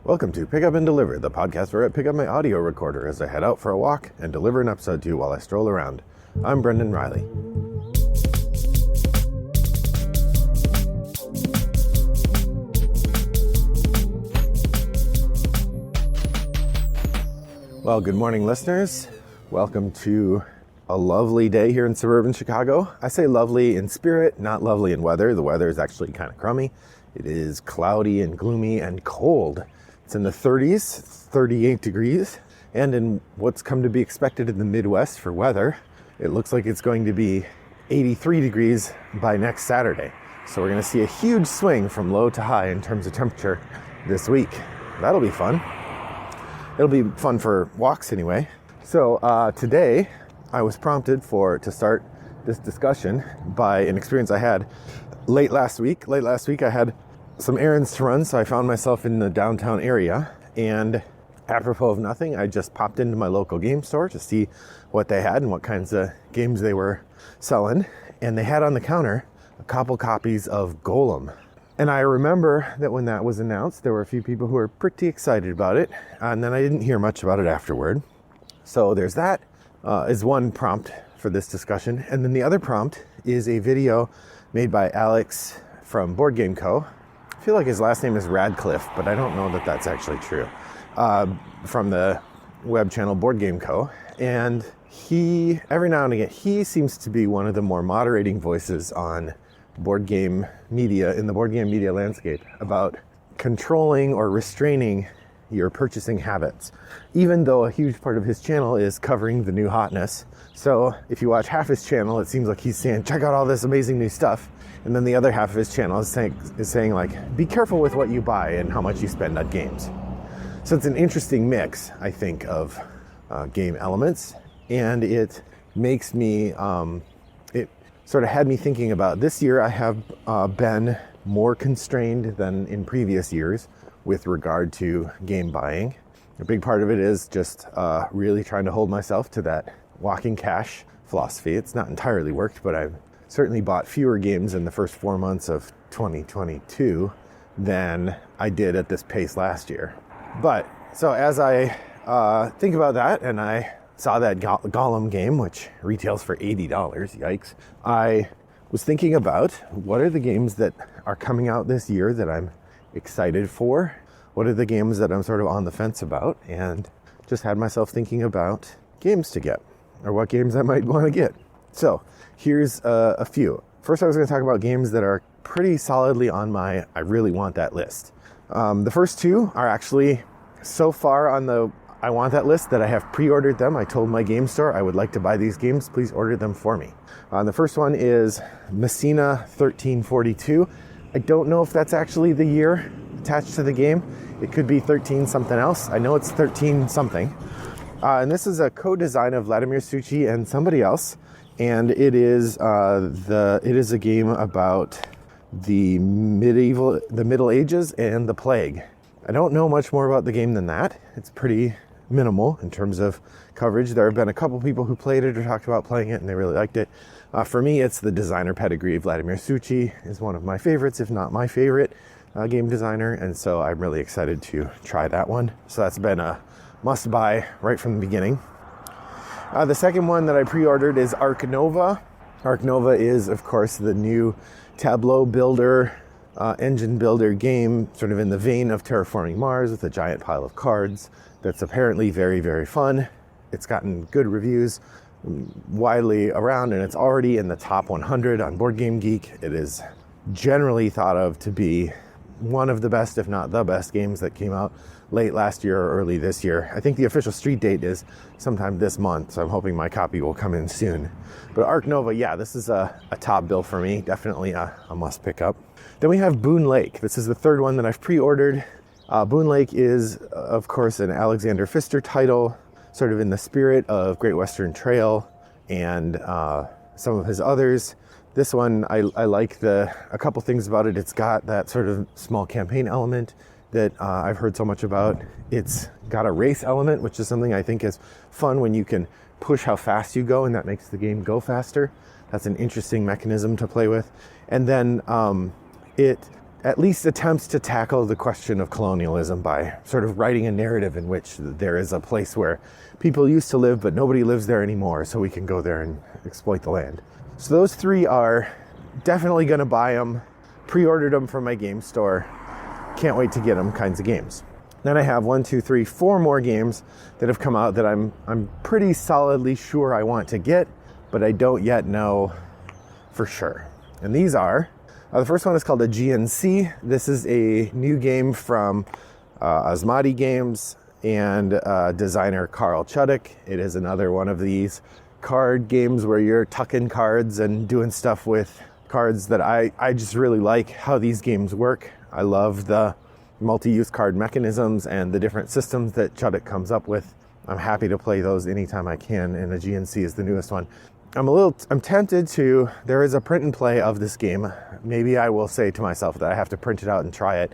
Welcome to Pick Up and Deliver, the podcast where I pick up my audio recorder as I head out for a walk and deliver an episode to you while I stroll around. I'm Brendan Riley. Well, good morning, listeners. Welcome to a lovely day here in suburban Chicago. I say lovely in spirit, not lovely in weather. The weather is actually kind of crummy. It is cloudy and gloomy and cold. It's in the 30s, 38 degrees, and in what's come to be expected in the Midwest for weather, it looks like it's going to be 83 degrees by next Saturday. So we're going to see a huge swing from low to high in terms of temperature this week. That'll be fun. It'll be fun for walks anyway. So today I was prompted to start this discussion by an experience I had late last week. Late last week I had some errands to run, so I found myself in the downtown area, and apropos of nothing, I just popped into my local game store to see what they had and what kinds of games they were selling, and they had on the counter a couple copies of Golem. And I remember that when that was announced, there were a few people who were pretty excited about it, and then I didn't hear much about it afterward. So there's that, is one prompt for this discussion, and then the other prompt is a video made by Alex from Board Game Co. I feel like his last name is Radcliffe, but I don't know that that's actually true. From the web channel Board Game Co. And he, every now and again, he seems to be one of the more moderating voices on board game media, in the board game media landscape, about controlling or restraining your purchasing habits, even though a huge part of his channel is covering the new hotness. So if you watch half his channel, it seems like he's saying, check out all this amazing new stuff. And then the other half of his channel is saying like, be careful with what you buy and how much you spend on games. So it's an interesting mix, I think, of game elements. And it makes me, it sort of had me thinking about this year. I have been more constrained than in previous years with regard to game buying. A big part of it is just really trying to hold myself to that walking cash philosophy. It's not entirely worked, but I've certainly bought fewer games in the first 4 months of 2022 than I did at this pace last year. But so as I think about that, and I saw that Golem game, which retails for $80, yikes, I was thinking about what are the games that are coming out this year that I'm excited for? What are the games that I'm sort of on the fence about? And just had myself thinking about games to get, or what games I might want to get. So here's a few. First, I was going to talk about games that are pretty solidly on my I really want that list. The first two are actually so far on the I want that list that I have pre-ordered them. I told my game store I would like to buy these games. Please order them for me. The first one is Messina 1342. I don't know if that's actually the year attached to the game. It could be 13 something else. I know it's 13 something. And this is a co-design of Vladimir Suchy and somebody else. And it is a game about the Middle Ages and the plague. I don't know much more about the game than that. It's pretty minimal in terms of coverage. There have been a couple people who played it or talked about playing it and they really liked it. For me, it's the designer pedigree. Vladimir Suchy is one of my favorites, if not my favorite game designer. And so I'm really excited to try that one. So that's been a must buy right from the beginning. The second one that I pre-ordered is Ark Nova. Ark Nova is, of course, the new tableau builder, engine builder game, sort of in the vein of Terraforming Mars, with a giant pile of cards that's apparently very, very fun. It's gotten good reviews widely around, and it's already in the top 100 on Board Game Geek. It is generally thought of to be one of the best, if not the best, games that came out late last year or early this year. I think the official street date is sometime this month, so I'm hoping my copy will come in soon. But Ark Nova, yeah, this is a top bill for me. Definitely a must pick up. Then we have Boon Lake. This is the third one that I've pre-ordered. Boon Lake is, of course, an Alexander Pfister title, sort of in the spirit of Great Western Trail and some of his others. This one, I like a couple things about it. It's got that sort of small campaign element that I've heard so much about. It's got a race element, which is something I think is fun when you can push how fast you go, and that makes the game go faster. That's an interesting mechanism to play with. And then it at least attempts to tackle the question of colonialism by sort of writing a narrative in which there is a place where people used to live, but nobody lives there anymore, so we can go there and exploit the land. So those 3 are definitely going to buy them, pre-ordered them from my game store, can't wait to get them kinds of games. Then I have 4 more games that have come out that I'm pretty solidly sure I want to get, but I don't yet know for sure. And these are, the first one is called a GNC. This is a new game from Asmati Games and designer Carl Chuddik. It is another one of these card games where you're tucking cards and doing stuff with cards that I just really like how these games work. I love the multi-use card mechanisms and the different systems that Chuddik comes up with. I'm happy to play those anytime I can, and the GNC is the newest one. I'm tempted to, there is a print and play of this game. Maybe I will say to myself that I have to print it out and try it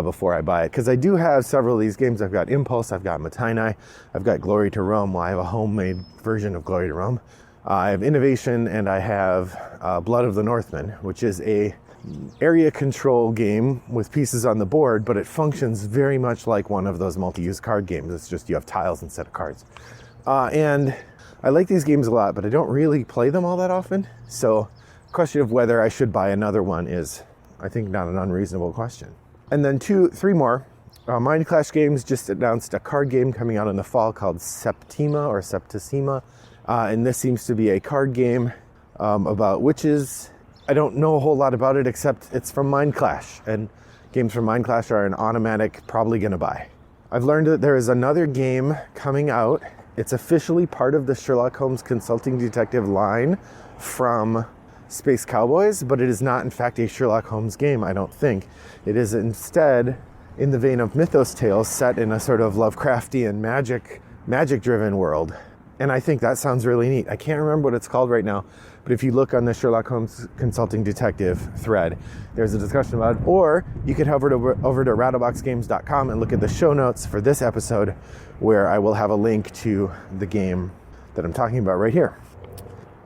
before I buy it, because I do have several of these games. I've got Impulse, I've got Matainai, I've got Glory to Rome. Well, I have a homemade version of Glory to Rome. I have Innovation, and I have Blood of the Northmen, which is a area control game with pieces on the board, but it functions very much like one of those multi-use card games. It's just you have tiles instead of cards. And I like these games a lot, but I don't really play them all that often. So the question of whether I should buy another one is, I think, not an unreasonable question. And then 3 more. Mind Clash Games just announced a card game coming out in the fall called Septima or Septissima. And this seems to be a card game about witches. I don't know a whole lot about it, except it's from Mind Clash. And games from Mind Clash are an automatic probably going to buy. I've learned that there is another game coming out. It's officially part of the Sherlock Holmes Consulting Detective line from Space Cowboys, but it is not, in fact, a Sherlock Holmes game, I don't think. It is instead in the vein of Mythos Tales, set in a sort of Lovecraftian magic-driven world. And I think that sounds really neat. I can't remember what it's called right now, but if you look on the Sherlock Holmes Consulting Detective thread, there's a discussion about it. Or you could head over to rattleboxgames.com and look at the show notes for this episode, where I will have a link to the game that I'm talking about right here.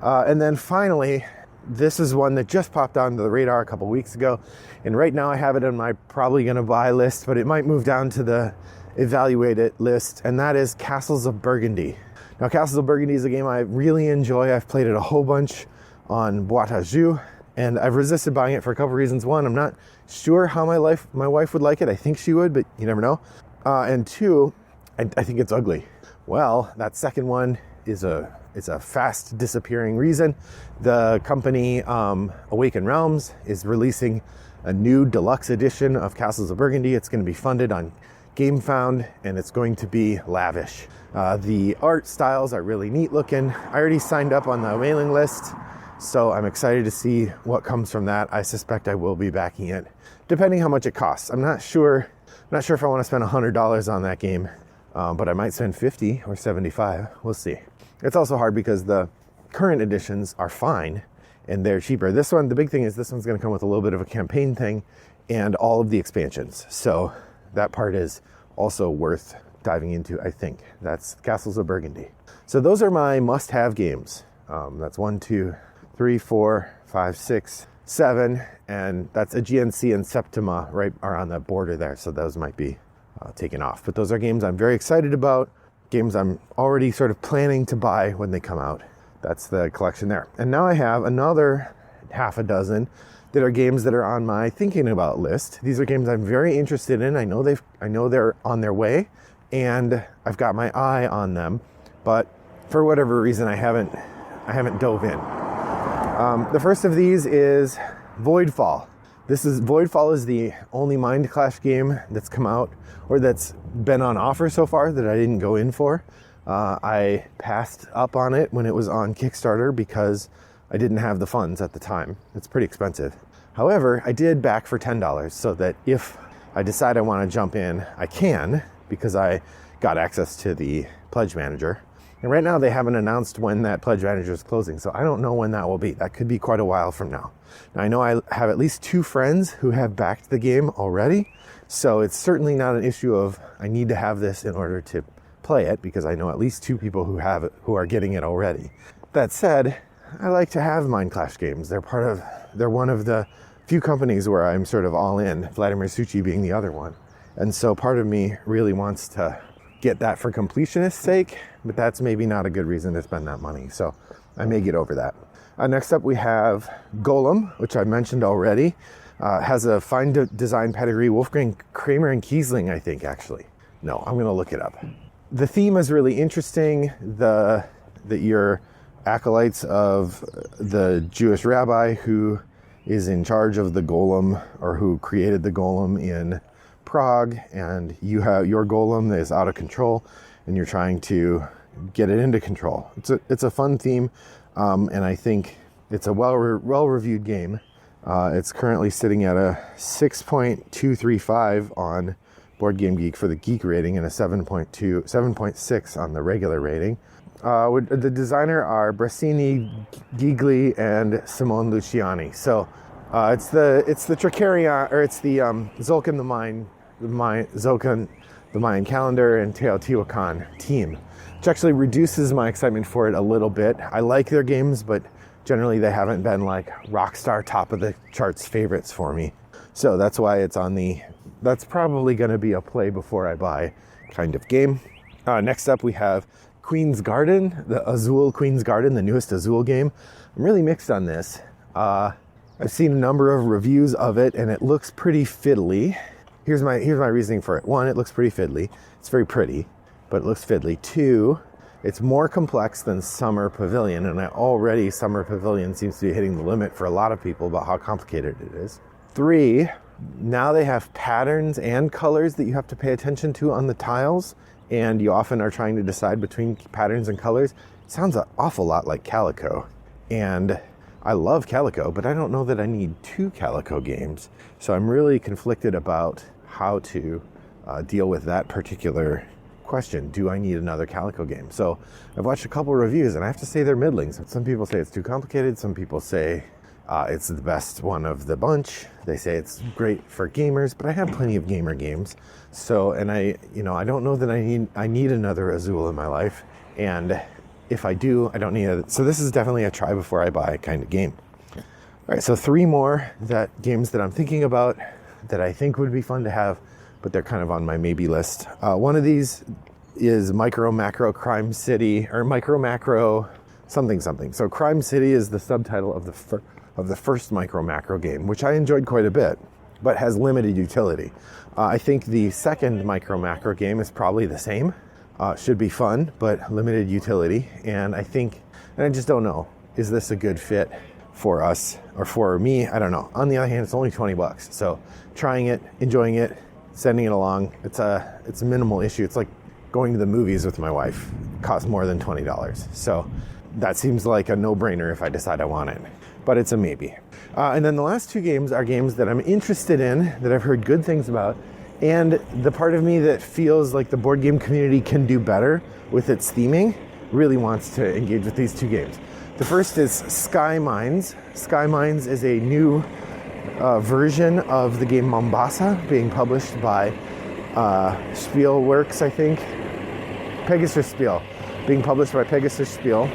And then finally, this is one that just popped onto the radar a couple weeks ago. And right now I have it on my probably going to buy list, but it might move down to the evaluate it list. And that is Castles of Burgundy. Now, Castles of Burgundy is a game I really enjoy. I've played it a whole bunch on Boîte à Jeux, and I've resisted buying it for a couple reasons. One, I'm not sure how my wife would like it. I think she would, but you never know. And 2, I think it's ugly. Well, that second one is a fast disappearing reason. The company Awaken Realms is releasing a new deluxe edition of Castles of Burgundy. It's going to be funded on GameFound, and it's going to be lavish. The art styles are really neat looking. I already signed up on the mailing list, so I'm excited to see what comes from that. I suspect I will be backing it, depending how much it costs. I'm not sure if I want to spend $100 on that game, but I might spend $50 or $75. We'll see. It's also hard because the current editions are fine and they're cheaper. This one, the big thing is this one's going to come with a little bit of a campaign thing and all of the expansions. So that part is also worth diving into, I think. That's Castles of Burgundy. So those are my must-have games. That's 1, 2, 3, 4, 5, 6, 7, and that's a GNC and Septima right are on the border there. So those might be taken off. But those are games I'm very excited about, games I'm already sort of planning to buy when they come out. That's the collection there. And now I have another half a dozen that are games that are on my thinking about list. These are games I'm very interested in. I know they're on their way, and I've got my eye on them, but for whatever reason I haven't dove in. The first of these is Voidfall. Voidfall is the only Mind Clash game that's come out or that's been on offer so far that I didn't go in for. I passed up on it when it was on Kickstarter because I didn't have the funds at the time. It's pretty expensive. However, I did back for $10 so that if I decide I want to jump in, I can, because I got access to the pledge manager. And right now they haven't announced when that pledge manager is closing, so I don't know when that will be. That could be quite a while from now. Now I know I have at least 2 friends who have backed the game already, so it's certainly not an issue of I need to have this in order to play it, because I know at least 2 people who have it, who are getting it already. That said, I like to have Mind Clash games. They're one of the few companies where I'm sort of all in, Vladimir Suchy being the other one. And so part of me really wants to get that for completionist's sake, but that's maybe not a good reason to spend that money. So I may get over that. Next up we have Golem, which I mentioned already. Has a fine design pedigree, Wolfgang Kramer and Kiesling, I think, actually. No, I'm gonna look it up. The theme is really interesting. That you're acolytes of the Jewish rabbi who is in charge of the golem, or who created the golem in Prague, and your golem is out of control and you're trying to get it into control. It's a fun theme, and I think it's a well-reviewed game. It's currently sitting at a 6.235 on Board Game Geek for the geek rating, and a 7.6 on the regular rating. The designer are Brasini Gigli and Simone Luciani. So it's the Tricarion, or it's the Zulkan the Mayan calendar, and Teotihuacan team, which actually reduces my excitement for it a little bit. I like their games, but generally they haven't been like rockstar top of the charts favorites for me. So that's why it's on that's probably going to be a play before I buy kind of game. Next up we have Queen's Garden, the Azul Queen's Garden, the newest Azul game. I'm really mixed on this. I've seen a number of reviews of it, and it looks pretty fiddly. Here's my reasoning for it. One, it looks pretty fiddly. It's very pretty, but it looks fiddly. Two, it's more complex than Summer Pavilion, and already Summer Pavilion seems to be hitting the limit for a lot of people about how complicated it is. Three, now they have patterns and colors that you have to pay attention to on the tiles, and you often are trying to decide between patterns and colors. It sounds an awful lot like Calico, and I love Calico, but I don't know that I need two Calico games. So I'm really conflicted about how to deal with that particular question. Do I need another Calico game? So I've watched a couple reviews, and I have to say they're middling. Some people say it's too complicated. Some people say it's the best one of the bunch. They say it's great for gamers, but I have plenty of gamer games. So, and I don't know that I need another Azul in my life. And if I do, I don't need it. So this is definitely a try before I buy kind of game. All right, so three more games that I'm thinking about that I think would be fun to have, but they're kind of on my maybe list. One of these is Micro Macro Crime City, or Micro Macro something. So Crime City is the subtitle of the first Micro Macro game, which I enjoyed quite a bit, but has limited utility. I think the second Micro Macro game is probably the same. Should be fun, but limited utility. And I just don't know, is this a good fit for us or for me? I don't know. On the other hand, it's only $20. So trying it, enjoying it, sending it along, it's a minimal issue. It's like going to the movies with my wife. It costs more than $20. So that seems like a no-brainer if I decide I want it, but it's a maybe. And then the last two games are games that I'm interested in, that I've heard good things about, and the part of me that feels like the board game community can do better with its theming really wants to engage with these two games. The first is Sky Mines. Sky Mines is a new version of the game Mombasa, being published by Spielworks, I think. Pegasus Spiel. Being published by Pegasus Spiel.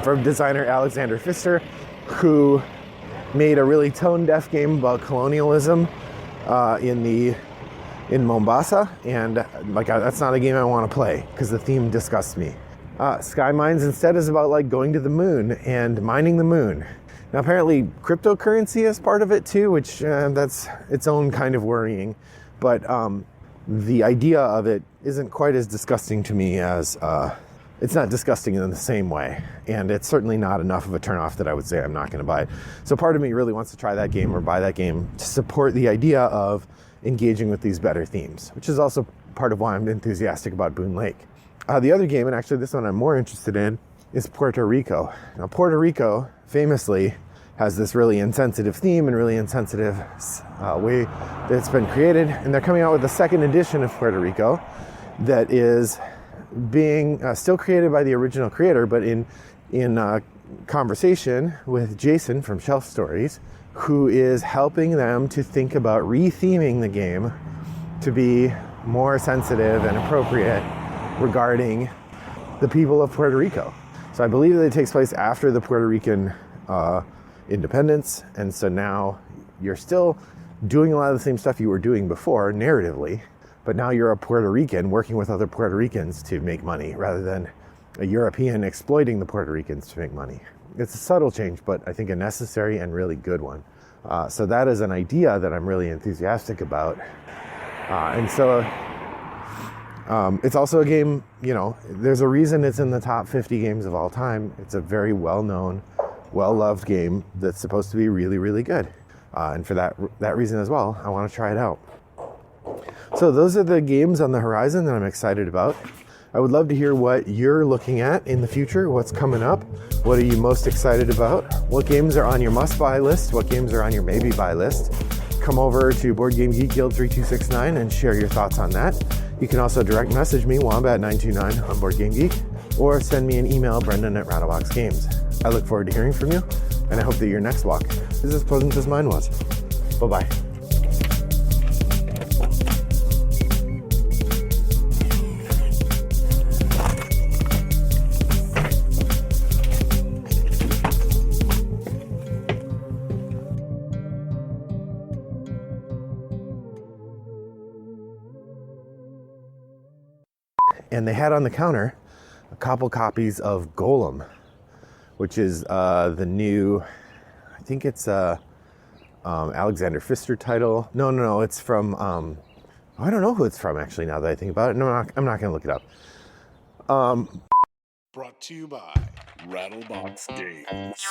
From designer Alexander Pfister, who made a really tone-deaf game about colonialism in Mombasa, and that's not a game I want to play because the theme disgusts me. Sky Mines instead is about going to the moon and mining the moon. Now apparently cryptocurrency is part of it too, which that's its own kind of worrying, but the idea of it isn't quite as disgusting to me as it's not disgusting in the same way, and it's certainly not enough of a turnoff that I would say I'm not going to buy it. So part of me really wants to try that game or buy that game to support the idea of engaging with these better themes, which is also part of why I'm enthusiastic about Boone Lake. The other game, and actually this one I'm more interested in, is Puerto Rico. Now Puerto Rico famously has this really insensitive theme and really insensitive way that it's been created, and they're coming out with a second edition of Puerto Rico that is being still created by the original creator, but in conversation with Jason from Shelf Stories, who is helping them to think about re-theming the game to be more sensitive and appropriate regarding the people of Puerto Rico. So I believe that it takes place after the Puerto Rican independence. And so now you're still doing a lot of the same stuff you were doing before narratively, but now you're a Puerto Rican working with other Puerto Ricans to make money rather than a European exploiting the Puerto Ricans to make money. It's a subtle change, but I think a necessary and really good one. So that is an idea that I'm really enthusiastic about. It's also a game, there's a reason it's in the top 50 games of all time. It's a very well-known, well-loved game that's supposed to be really, really good. And for that reason as well, I want to try it out. So those are the games on the horizon that I'm excited about. I would love to hear what you're looking at in the future, what's coming up, what are you most excited about, what games are on your must-buy list, what games are on your maybe-buy list. Come over to Board Game Geek Guild 3269 and share your thoughts on that. You can also direct message me, Wombat929 on Board Game Geek, or send me an email, Brendan@Rattlebox Games. I look forward to hearing from you, and I hope that your next walk is as pleasant as mine was. Bye-bye. And they had on the counter a couple copies of Golem, which is the new, I think it's Alexander Pfister title. No, it's from, I don't know who it's from actually now that I think about it. No, I'm not going to look it up. Brought to you by Rattlebox Games.